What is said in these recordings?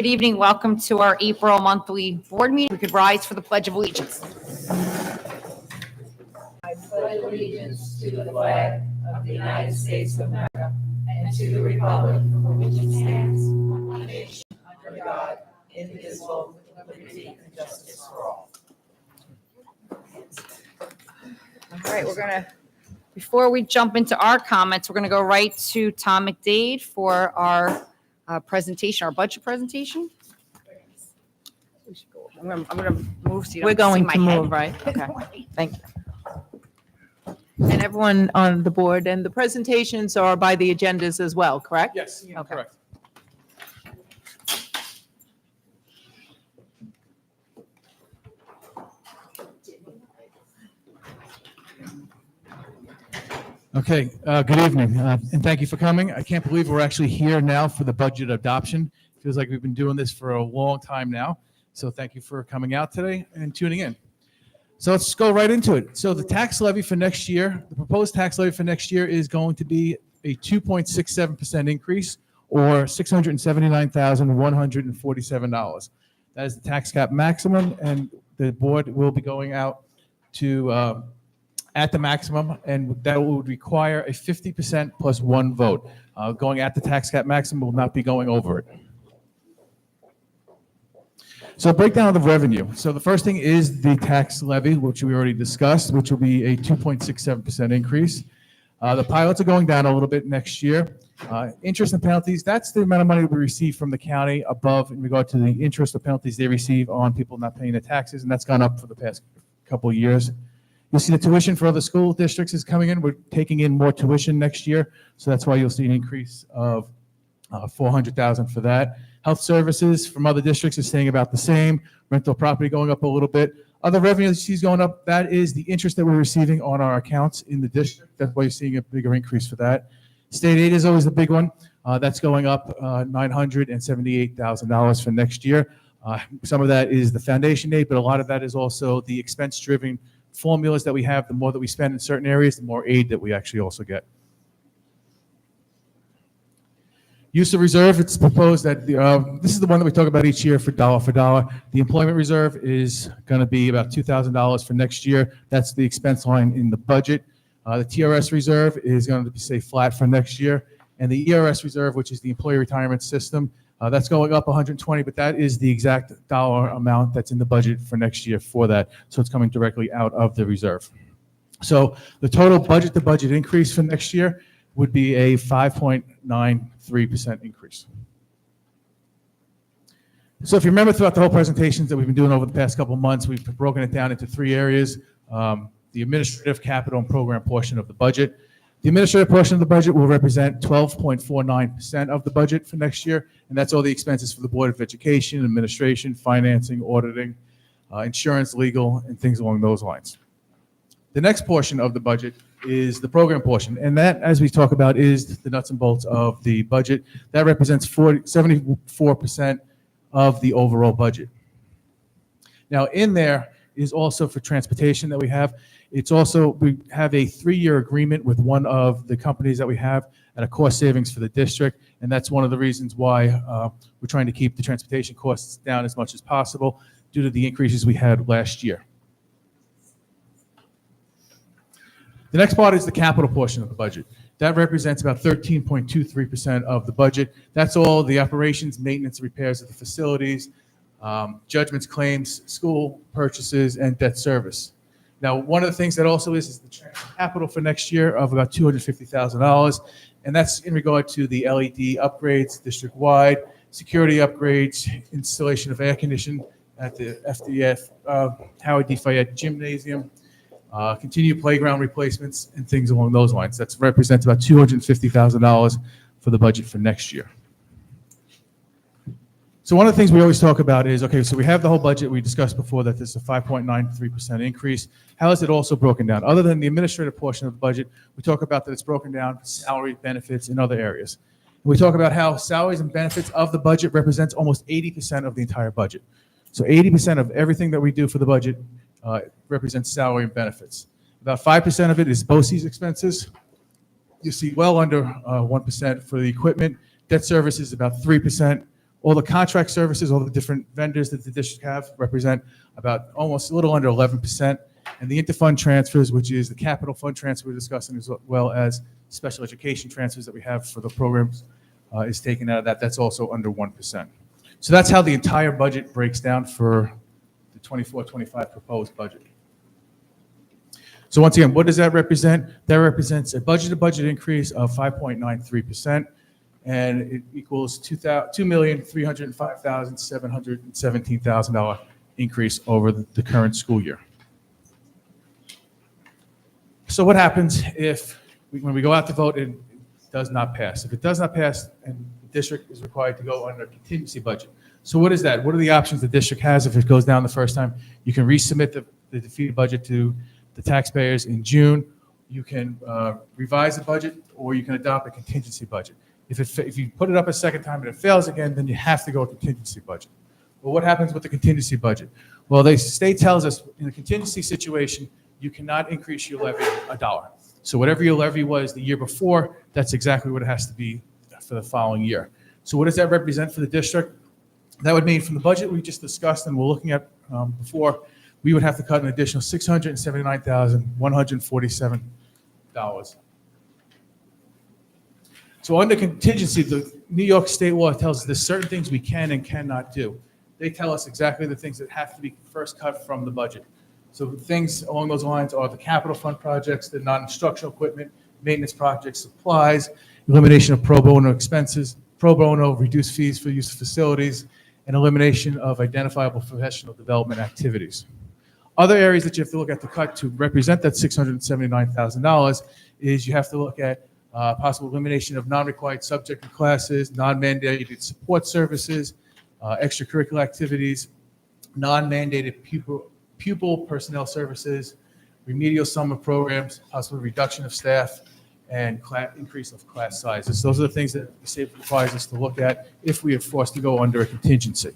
Good evening. Welcome to our April monthly board meeting. We could rise for the Pledge of Allegiance. I pledge allegiance to the flag of the United States of America and to the republic for which it stands, one nation, under God, indivisible, with liberty and justice for all. All right, before we jump into our comments, we're going to go right to Tom McDade for our presentation, our budget presentation. I'm going to move so you don't We're going see to my move, head. right? Okay, thank you. And everyone on the board, and the presentations are by the agendas as well, correct? Yes, Okay. correct. Okay, good evening, and thank you for coming. I can't believe we're actually here now for the budget adoption. Feels like we've been doing this for a long time now. So thank you for coming out today and tuning in. So let's go right into it. So the tax levy for next year, the proposed tax levy for next year is going to be a 2.67% increase, or $679,147. That is the tax cap maximum, and the board will be going out to at the maximum, and that would require a 50% plus one vote. Going at the tax cap maximum will not be going over it. So breakdown of the revenue. So the first thing is the tax levy, which we already discussed, which will be a 2.67% increase. The pilots are going down a little bit next year. Interest and penalties, that's the amount of money we receive from the county above in regard to the interest or penalties they receive on people not paying their taxes, and that's gone up for the past couple of years. You'll see the tuition for other school districts is coming in. We're taking in more tuition next year, so that's why you'll see an increase of $400,000 for that. Health services from other districts is staying about the same. Rental property going up a little bit. Other revenue she's going up, that is the interest that we're receiving on our accounts in the district. That's why you're seeing a bigger increase for that. State aid is always the big one. That's going up $978,000 for next year. Some of that is the foundation aid, but a lot of that is also the expense-driven formulas that we have. The more that we spend in certain areas, the more aid that we actually also get. Use of reserve, it's proposed that this is the one that we talk about each year for dollar. The employment reserve is going to be about $2,000 for next year. That's the expense line in the budget. The TRS reserve is going to stay flat for next year. And the ERS reserve, which is the employee retirement system, that's going up 120, but that is the exact dollar amount that's in the budget for next year for that. So it's coming directly out of the reserve. So the total budget to budget increase for next year would be a 5.93% increase. So if you remember throughout the whole presentations that we've been doing over the past couple of months, we've broken it down into three areas. The administrative, capital, and program portion of the budget. The administrative portion of the budget will represent 12.49% of the budget for next year, and that's all the expenses for the Board of Education, administration, financing, auditing, insurance, legal, and things along those lines. The next portion of the budget is the program portion, and that, as we talk about, is the nuts and bolts of the budget. That represents 74% of the overall budget. Now, in there is also for transportation that we have. It's also, we have a 3-year agreement with one of the companies that we have at a cost savings for the district, and that's one of the reasons why we're trying to keep the transportation costs down as much as possible due to the increases we had last year. The next part is the capital portion of the budget. That represents about 13.23% of the budget. That's all the operations, maintenance, repairs of the facilities, judgments, claims, school purchases, and debt service. Now, one of the things that also is the capital for next year of about $250,000, and that's in regard to the LED upgrades district-wide, security upgrades, installation of air conditioning at the FDF Howard D. Fayette Gymnasium, continued playground replacements, and things along those lines. That represents about $250,000 for the budget for next year. So one of the things we always talk about is, okay, so we have the whole budget. We discussed before that this is a 5.93% increase. How is it also broken down? Other than the administrative portion of the budget, we talk about that it's broken down salary, benefits, and other areas. We talk about how salaries and benefits of the budget represents almost 80% of the entire budget. So 80% of everything that we do for the budget represents salary and benefits. About 5% of it is BOCES expenses. You see well under 1% for the equipment. Debt service is about 3%. All the contract services, all the different vendors that the district have represent about almost a little under 11%. And the interfund transfers, which is the capital fund transfer we're discussing, as well as special education transfers that we have for the programs, is taken out of that. That's also under 1%. So that's how the entire budget breaks down for the 24-25 proposed budget. So once again, what does that represent? That represents a budget-to-budget increase of 5.93%, and it equals $2,305,717,000 increase over the current school year. So what happens when we go out to vote and it does not pass? If it does not pass, and the district is required to go under a contingency budget. So what is that? What are the options the district has if it goes down the first time? You can resubmit the defeated budget to the taxpayers in June. You can revise the budget, or you can adopt a contingency budget. If you put it up a second time and it fails again, then you have to go a contingency budget. Well, what happens with the contingency budget? Well, the state tells us in a contingency situation, you cannot increase your levy $1. So whatever your levy was the year before, that's exactly what it has to be for the following year. So what does that represent for the district? That would mean from the budget we just discussed and we're looking at before, we would have to cut an additional $679,147. So under contingency, the New York state law tells us there's certain things we can and cannot do. They tell us exactly the things that have to be first cut from the budget. So things along those lines are the capital fund projects, the non-instructional equipment, maintenance projects, supplies, elimination of pro bono expenses, pro bono reduced fees for use of facilities, and elimination of identifiable professional development activities. Other areas that you have to look at to cut to represent that $679,000 is you have to look at possible elimination of non-required subject classes, non-mandated support services, extracurricular activities, non-mandated pupil personnel services, remedial summer programs, possible reduction of staff, and increase of class sizes. Those are the things that the state requires us to look at if we are forced to go under a contingency.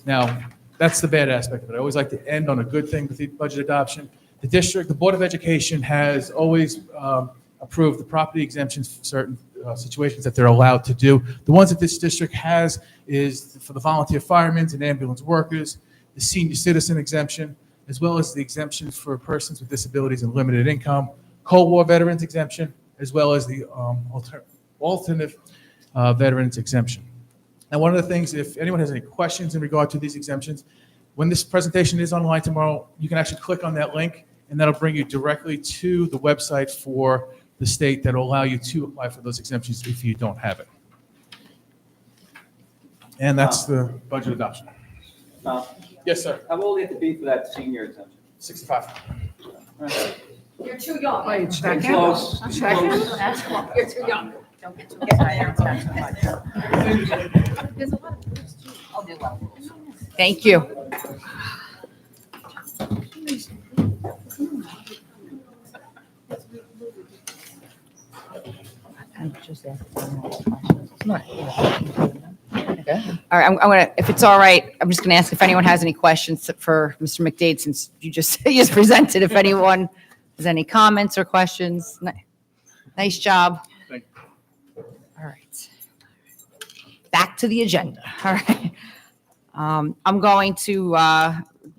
Now, that's the bad aspect of it. I always like to end on a good thing with the budget adoption. The Board of Education has always approved the property exemptions for certain situations that they're allowed to do. The ones that this district has is for the volunteer firemen and ambulance workers, the senior citizen exemption, as well as the exemptions for persons with disabilities and limited income, Cold War veterans exemption, as well as the alternative veterans exemption. Now, one of the things, if anyone has any questions in regard to these exemptions, when this presentation is online tomorrow, you can actually click on that link, and that'll bring you directly to the website for the state that will allow you to apply for those exemptions if you don't have it. And that's the budget adoption. Yes, sir. How old do you have to be for that senior exemption? 65. You're too young. Close. You're too young. Don't get too Thank you. All right, I'm gonna, if it's all right, I'm just gonna ask if anyone has any questions for Mr. McDade, since you just presented. If anyone has any comments or questions. Nice job. Thank you. All right. Back to the agenda. All right. I'm going to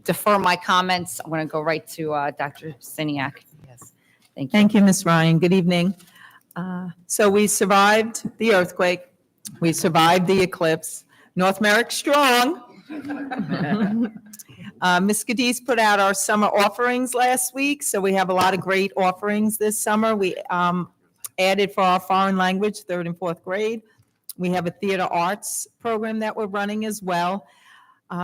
defer my comments. I'm going to go right to Dr. Siniak. Yes. Thank you. Thank you, Ms. Ryan. Good evening. So we survived the earthquake. We survived the eclipse. North Merrick strong. Ms. Cadiz put out our summer offerings last week, so we have a lot of great offerings this summer. We added for our foreign language, 3rd and 4th grade. We have a theater arts program that we're running as well.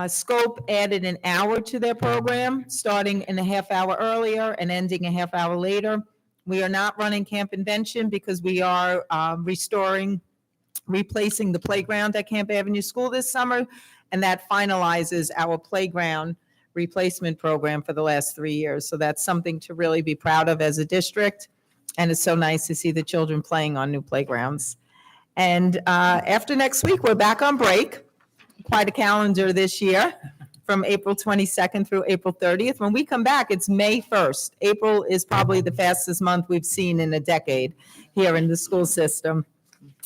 Scope added an hour to their program, starting in a half hour earlier and ending a half hour later. We are not running Camp Invention because we are replacing the playground at Camp Avenue School this summer, and that finalizes our playground replacement program for the last 3 years. So that's something to really be proud of as a district, and it's so nice to see the children playing on new playgrounds. And after next week, we're back on break. Quite a calendar this year, from April 22nd through April 30th. When we come back, it's May 1st. April is probably the fastest month we've seen in a decade here in the school system.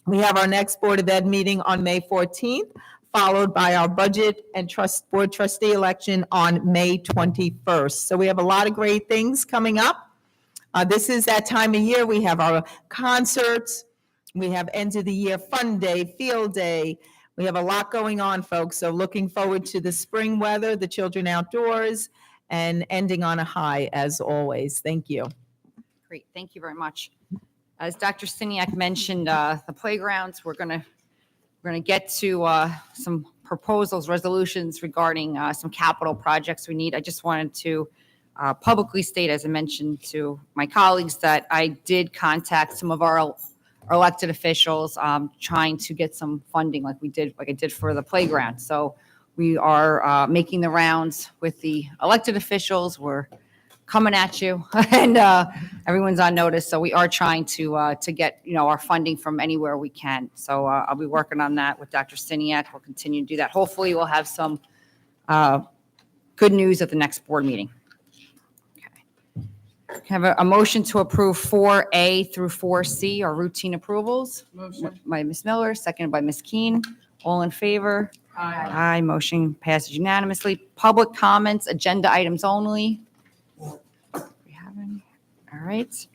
We have our next Board of Ed meeting on May 14th, followed by our budget and board trustee election on May 21st. So we have a lot of great things coming up. This is that time of year. We have our concerts. We have end of the year fun day, field day. We have a lot going on, folks. So looking forward to the spring weather, the children outdoors, and ending on a high as always. Thank you. Great, thank you very much. As Dr. Stiniak mentioned, the playgrounds, we're gonna get to some proposals, resolutions regarding some capital projects we need. I just wanted to publicly state, as I mentioned to my colleagues, that I did contact some of our elected officials trying to get some funding like I did for the playground. So we are making the rounds with the elected officials. We're coming at you, and everyone's on notice. So we are trying to get our funding from anywhere we can. So I'll be working on that with Dr. Stiniak. We'll continue to do that. Hopefully, we'll have some good news at the next board meeting. Okay. Have a motion to approve 4A through 4C, our routine approvals. Motion. By Ms. Miller, seconded by Ms. Keen. All in favor? Aye. Aye. Motion passes unanimously. Public comments, agenda items only. We have any? All right.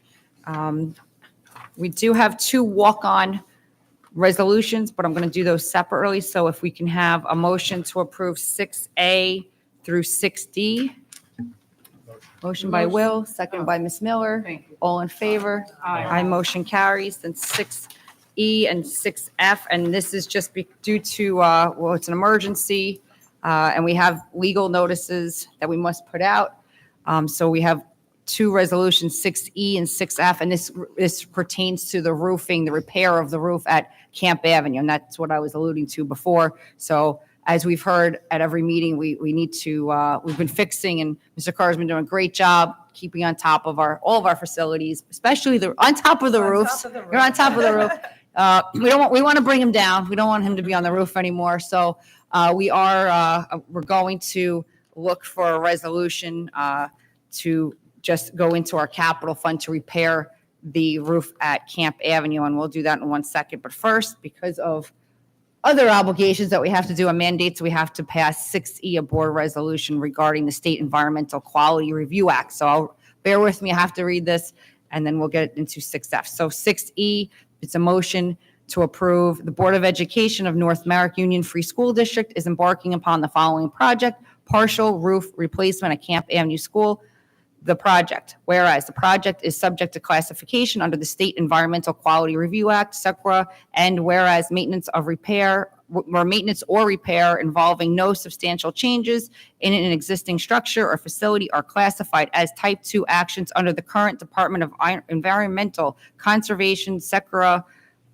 We do have 2 walk-on resolutions, but I'm going to do those separately. So if we can have a motion to approve 6A through 6D. Motion by Will, second by Ms. Miller. Thank you. All in favor? Aye. Motion carries. Then 6E and 6F, and this is just due to, it's an emergency, and we have legal notices that we must put out. So we have 2 resolutions, 6E and 6F, and this pertains to the roofing, the repair of the roof at Camp Avenue, and that's what I was alluding to before. So as we've heard at every meeting, we need to, we've been fixing, and Mr. Carr's been doing a great job keeping on top of all of our facilities, especially on top of the roofs. You're on top of the roof. We want to bring him down. We don't want him to be on the roof anymore. So we're going to look for a resolution to just go into our capital fund to repair the roof at Camp Avenue, and we'll do that in 1 second. But first, because of other obligations that we have to do and mandates, we have to pass 6E, a board resolution regarding the State Environmental Quality Review Act. So bear with me, I have to read this, and then we'll get into 6F. So 6E, it's a motion to approve the Board of Education of North Merrick Union Free School District is embarking upon the following project: partial roof replacement at Camp Avenue School. The project, whereas the project is subject to classification under the State Environmental Quality Review Act, SECRA, and whereas maintenance or repair involving no substantial changes in an existing structure or facility are classified as type 2 actions under the current Department of Environmental Conservation SECRA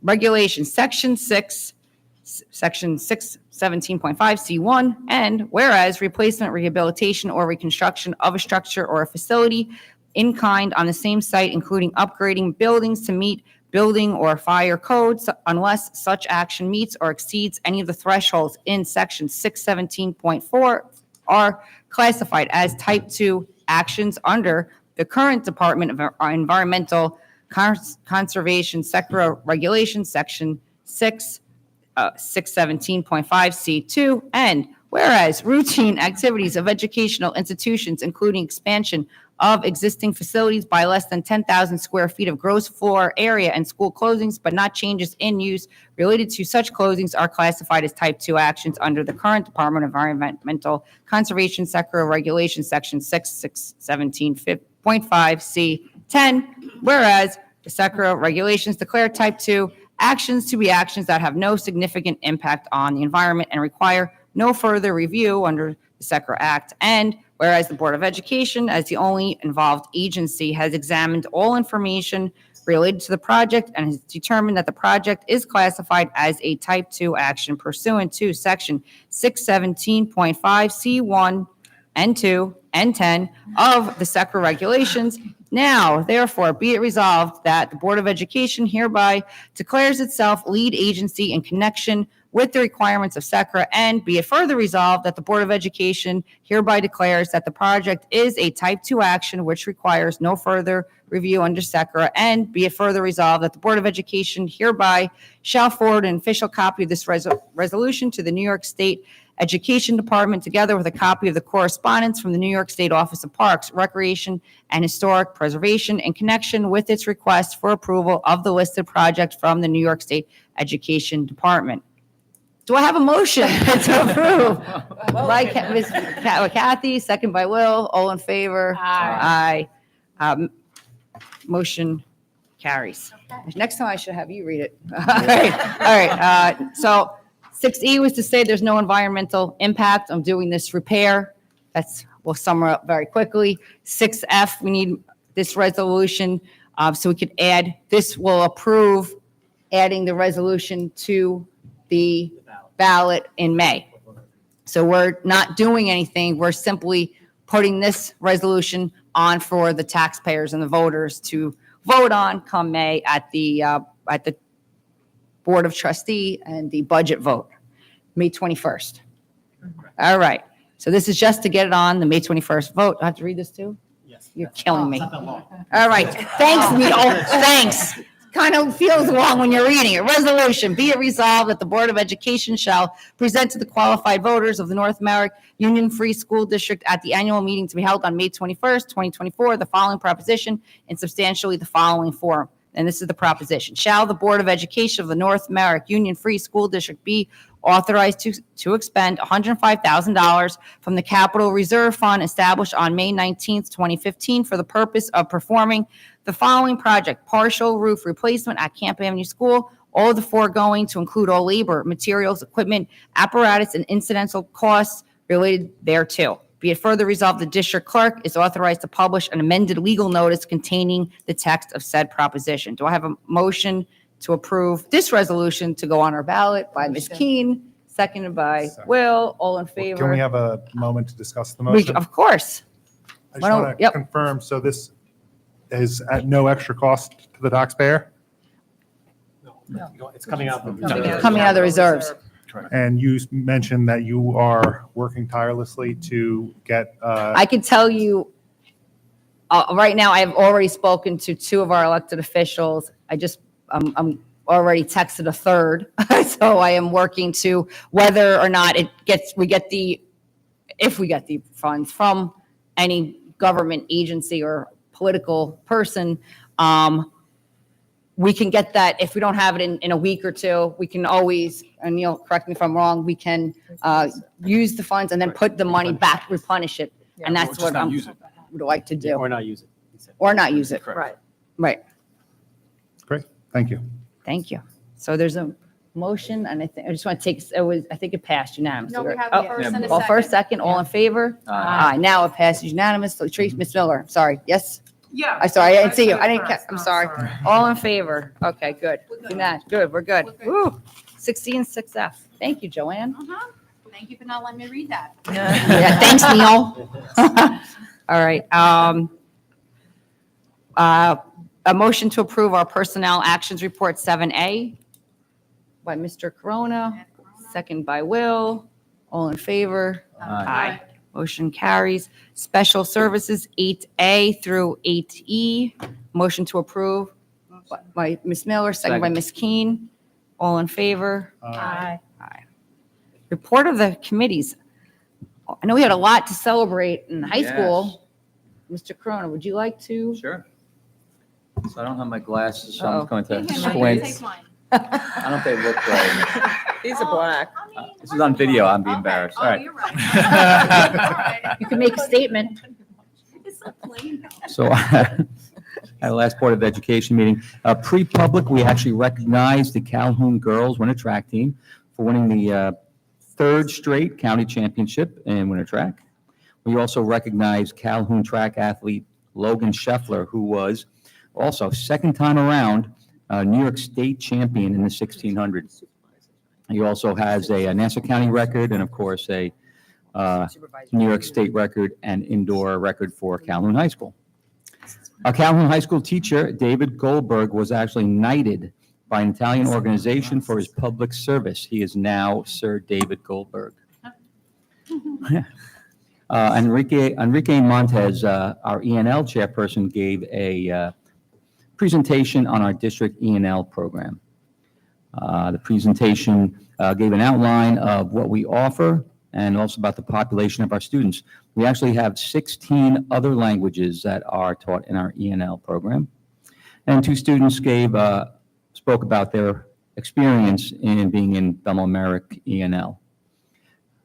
regulations, Section 617.5C1, and whereas replacement, rehabilitation, or reconstruction of a structure or a facility in kind on the same site, including upgrading buildings to meet building or fire codes, unless such action meets or exceeds any of the thresholds in Section 617.4, are classified as type 2 actions under the current Department of Environmental Conservation SECRA regulations, Section 617.5C2, and whereas routine activities of educational institutions, including expansion of existing facilities by less than 10,000 square feet of gross floor area and school closings, but not changes in use related to such closings, are classified as type 2 actions under the current Department of Environmental Conservation SECRA regulations, Section 617.5C10, whereas the SECRA regulations declare type 2 actions to be actions that have no significant impact on the environment and require no further review under the SECRA Act. And whereas the Board of Education, as the only involved agency, has examined all information related to the project and has determined that the project is classified as a type 2 action pursuant to Section 617.5C1 and 2 and 10 of the SECRA regulations. Now, therefore, be it resolved that the Board of Education hereby declares itself lead agency in connection with the requirements of SECRA, and be it further resolved that the Board of Education hereby declares that the project is a type 2 action which requires no further review under SECRA, and be it further resolved that the Board of Education hereby shall forward an official copy of this resolution to the New York State Education Department, together with a copy of the correspondence from the New York State Office of Parks, Recreation, and Historic Preservation in connection with its request for approval of the listed project from the New York State Education Department. Do I have a motion to approve? By Ms. Kathy, second by Will. All in favor? Aye. Motion carries. Next time I should have you read it. All right. So 6E was to say there's no environmental impact. I'm doing this repair. We'll sum it up very quickly. 6F, we need this resolution so we could add, this will approve adding the resolution to the ballot in May. So we're not doing anything. We're simply putting this resolution on for the taxpayers and the voters to vote on come May at the Board of Trustee and the budget vote, May 21st. All right. So this is just to get it on the May 21st vote. I have to read this too? Yes. You're killing me. All right. Thanks, Neil. Thanks. Kind of feels long when you're reading it. Resolution, be it resolved that the Board of Education shall present to the qualified voters of the North Merrick Union Free School District at the annual meeting to be held on May 21st, 2024, the following proposition in substantially the following form. And this is the proposition. Shall the Board of Education of the North Merrick Union Free School District be authorized to expend $105,000 from the Capital Reserve Fund established on May 19th, 2015 for the purpose of performing the following project: partial roof replacement at Camp Avenue School, all of the foregoing to include all labor, materials, equipment, apparatus, and incidental costs related thereto. Be it further resolved, the district clerk is authorized to publish an amended legal notice containing the text of said proposition. Do I have a motion to approve this resolution to go on our ballot by Ms. Keen, seconded by Will? All in favor? Can we have a moment to discuss the motion? Of course. I why just don't- want to yep. confirm, so this is at no extra cost to the taxpayer? It's coming out. Coming out of the reserves. And you mentioned that you are working tirelessly to get, I can tell you, right now, I have already spoken to 2 of our elected officials. I'm already texted a third. So I am working to whether or not if we get the funds from any government agency or political person, we can get that. If we don't have it in a week or 2, we can always, and Neil, correct me if I'm wrong, we can use the funds and then put the money back, replenish it. And that's what I would like to do. Or not use it. Or not use it. Correct. Right. great, thank you. Thank you. So there's a motion, and I just want to take, I think it passed unanimously. No, we right? have Oh, a first and a well, first, second. second, all in favor? Aye. Now it passes unanimously. Ms. Miller, sorry, yes? Yeah. I'm sorry, I didn't see you. I didn't, First, I'm oh, sorry. All in favor? Okay, good. Good, we're good. We're good. Woo. 16 and 6F. Thank you, Joanne. Thank you for not letting me read that. Yeah, thanks, Neil. All right. A motion to approve our personnel actions report 7A by Mr. Corona, second by Will. All in favor? Aye. Motion carries. Special services 8A through 8E. Motion to approve by Ms. Miller, second by Second. Ms. Keen. All in favor? Aye. Report of the committees. I know we had a lot to celebrate in high Yes. school. Mr. Corona, would you like to? Sure. So I don't have my glasses, so Oh. I'm going to Take squint. mine. I don't know if they look right. These are black. This is on video, I'm being embarrassed. All Oh, right. you're right. All right. You can make a statement. It's so plain though. So at our last Board of Education meeting, pre-public, we actually recognized the Calhoun girls winter track team for winning the 3rd straight county championship in winter track. We also recognized Calhoun track athlete Logan Scheffler, who was also second time around New York State champion in the 1600. He also has a Nassau County record and, of course, a New York State record and indoor record for Calhoun High School. A Calhoun High School teacher, David Goldberg, was actually knighted by an Italian organization for his public service. He is now Sir David Goldberg. Enrique Montez, our ENL chairperson, gave a presentation on our district ENL program. The presentation gave an outline of what we offer and also about the population of our students. We actually have 16 other languages that are taught in our ENL program. And 2 students spoke about their experience in being in Belmont Merrick ENL.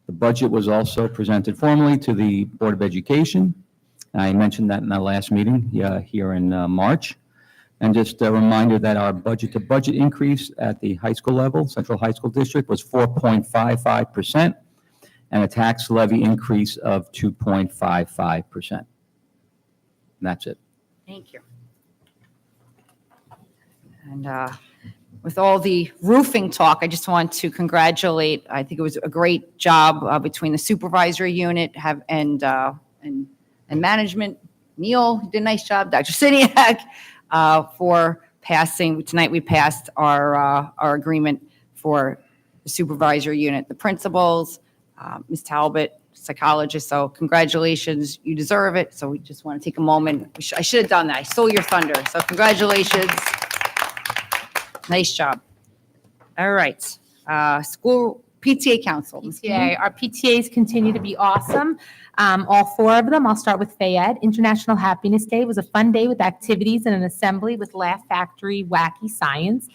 The budget was also presented formally to the Board of Education. I mentioned that in our last meeting here in March. And just a reminder that our budget-to-budget increase at the high school level, Central High School District, was 4.55%, and a tax levy increase of 2.55%. And that's it. Thank you. And with all the roofing talk, I just want to congratulate, I think it was a great job between the supervisory unit and management. Neil did a nice job, Dr. Siniak, for passing. Tonight we passed our agreement for the supervisory unit, the principals, Ms. Talbot, psychologist. So congratulations, you deserve it. So we just want to take a moment. I should have done that. I stole your thunder. So congratulations. Nice job. All right. School PTA Council. Ms. Keene? PTA. Our PTAs continue to be awesome. All 4 of them. I'll start with Fayette. International Happiness Day was a fun day with activities and an assembly with Laugh Factory Wacky Science.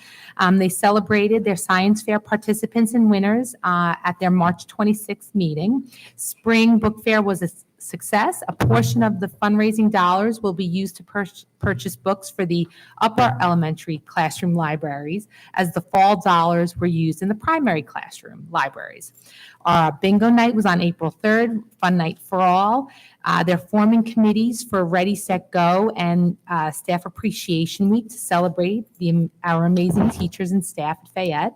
They celebrated their science fair participants and winners at their March 26th meeting. Spring Book Fair was a success. A portion of the fundraising dollars will be used to purchase books for the upper elementary classroom libraries, as the fall dollars were used in the primary classroom libraries. Bingo night was on April 3rd, fun night for all. They're forming committees for Ready, Set, Go and Staff Appreciation Week to celebrate our amazing teachers and staff at Fayette.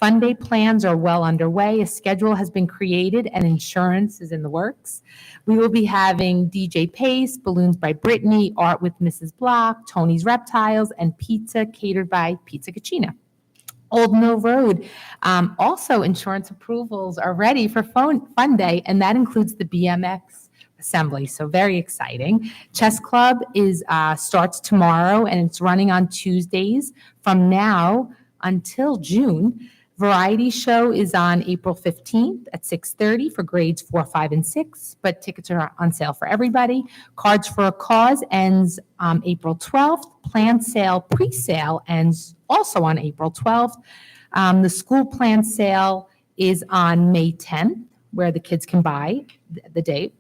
Fun day plans are well underway. A schedule has been created and insurance is in the works. We will be having DJ Pace, Balloons by Brittany, Art with Mrs. Block, Tony's Reptiles, and pizza catered by Pizza Cucina. Old Mill Road, also insurance approvals are ready for Fun Day, and that includes the BMX assembly, so very exciting. Chess Club starts tomorrow, and it's running on Tuesdays from now until June. Variety show is on April 15th at 6:30 for grades 4, 5, and 6, but tickets are on sale for everybody. Cards for a Cause ends April 12th. Plan sale, pre-sale ends also on April 12th. The school plan sale is on May 10th, where the kids can buy the date.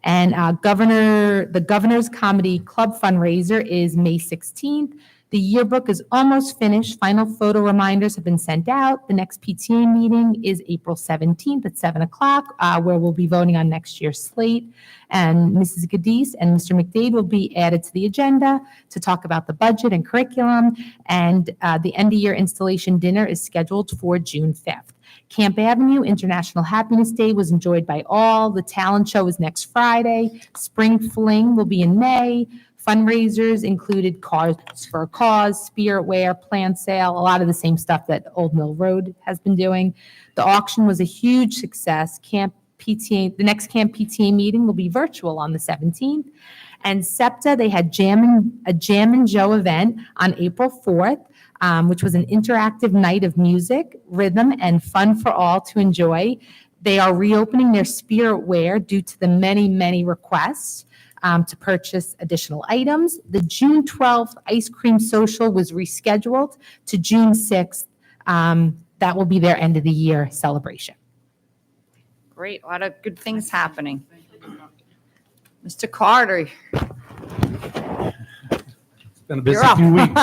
And the Governor's Comedy Club fundraiser is May 16th. The yearbook is almost finished. Final photo reminders have been sent out. The next PTA meeting is April 17th at 7 o'clock, where we'll be voting on next year's slate. And Mrs. Gadis and Mr. McDade will be added to the agenda to talk about the budget and curriculum. And the end-of-year installation dinner is scheduled for June 5th. Camp Avenue International Happiness Day was enjoyed by all. The talent show is next Friday. Spring Fling will be in May. Fundraisers included Cards for a Cause, Spirit Wear, Plan Sale, a lot of the same stuff that Old Mill Road has been doing. The auction was a huge success. The next Camp PTA meeting will be virtual on the 17th. And SEPTA, they had a Jam and Joe event on April 4th, which was an interactive night of music, rhythm, and fun for all to enjoy. They are reopening their Spirit Wear due to the many, many requests to purchase additional items. The June 12th ice cream social was rescheduled to June 6th. That will be their end of the year celebration. Great, a lot of good things happening. Mr. Carter, It's been a you're busy up. few weeks.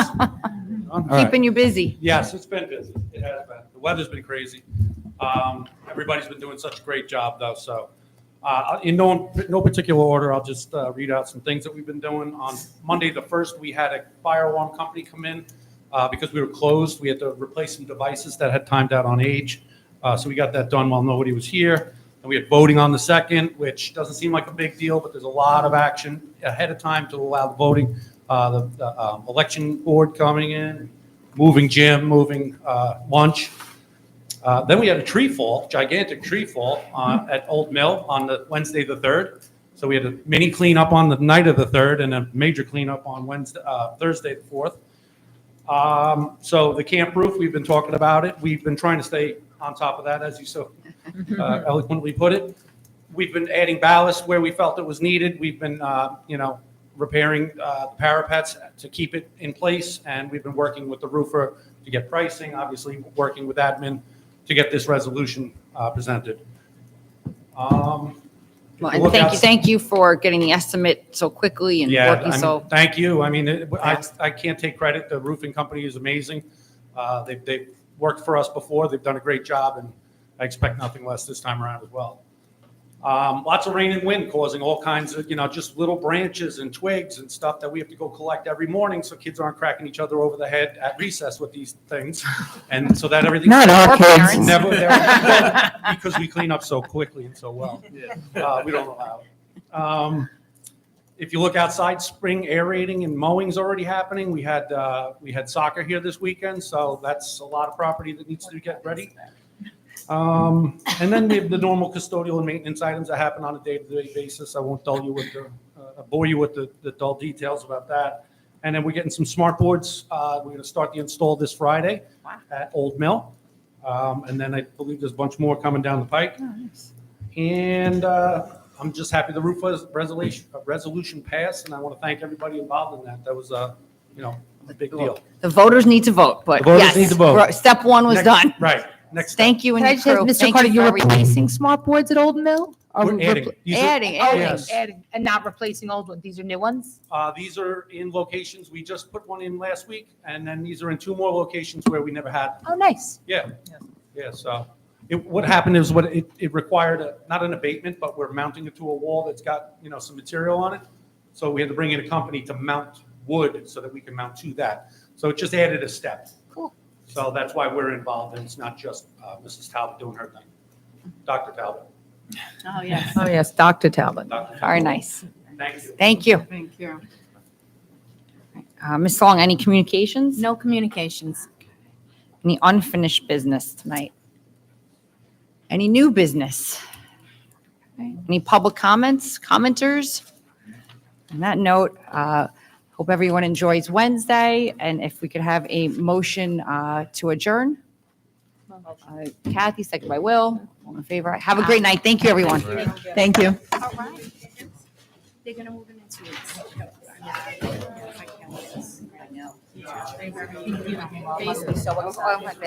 Keeping you busy. Yes, it's been busy. It has been. The weather's been crazy. Everybody's been doing such a great job, though. So, in no particular order, I'll just read out some things that we've been doing. On Monday the 1st, we had a fire alarm company come in because we were closed. We had to replace some devices that had timed out on age. So we got that done while nobody was here. And we had voting on the 2nd, which doesn't seem like a big deal, but there's a lot of action ahead of time to allow the voting. The election board coming in, moving gym, moving lunch. Then we had a tree fall, gigantic tree fall at Old Mill on the Wednesday the 3rd. So we had a mini cleanup on the night of the 3rd and a major cleanup on Thursday the 4th. So the camp roof, we've been talking about it. We've been trying to stay on top of that, as you so eloquently put it. We've been adding ballast where we felt it was needed. We've been, repairing the parapets to keep it in place, and we've been working with the roofer to get pricing, obviously working with admin to get this resolution presented. Well, and thank you for getting the estimate so quickly and Yeah, working so. thank you. I mean, I can't take credit. The roofing company is amazing. They've worked for us before. They've done a great job, and I expect nothing less this time around as well. Lots of rain and wind causing all kinds of, just little branches and twigs and stuff that we have to go collect every morning so kids aren't cracking each other over the head at recess with these things. And so that everything. Not our kids. Never, because we clean up so quickly and so well. We don't allow it. If you look outside, spring aerating and mowing's already happening. We had soccer here this weekend, so that's a lot of property that needs to get ready. And then we have the normal custodial and maintenance items that happen on a day-to-day basis. I won't bore you with the dull details about that. And then we're getting some smart boards. We're going to start the install this Friday at Old Mill. And then I believe there's a bunch more coming down the pike. And I'm just happy the roof resolution passed, and I want to thank everybody involved in that. That was a big deal. The voters need to vote, but The voters yes, need to vote. Step one was done. Right. Next step. Thank you and Can I your just ask, crew. Mr. Thank Carter, you you're for everything. replacing smart boards at Old Mill? Or We're adding. These are- Adding. Yes. Adding, and not replacing old ones. These are new ones? These are in locations. We just put one in last week, and then these are in 2 more locations where we never had. Oh, nice. Yeah. So what happened is it required not an abatement, but we're mounting it to a wall that's got, some material on it. So we had to bring in a company to mount wood so that we can mount to that. So it just added a step. Cool. So that's why we're involved, and it's not just Mrs. Talbot doing her thing. Dr. Talbot. Oh, yes. Oh, yes, Dr. Talbot. Dr. Very Talbot. nice. Thank you. Thank you. Thank you. Ms. Long, any communications? No communications. Any unfinished business tonight? Any new business? Okay. Any public comments, commenters? On that note, hope everyone enjoys Wednesday, and if we could have a motion to adjourn. Kathy, second by Will, all in favor. Have a great night. Thank you, everyone. Thank you. All right. They're gonna move into it. I know. Oh, my bag.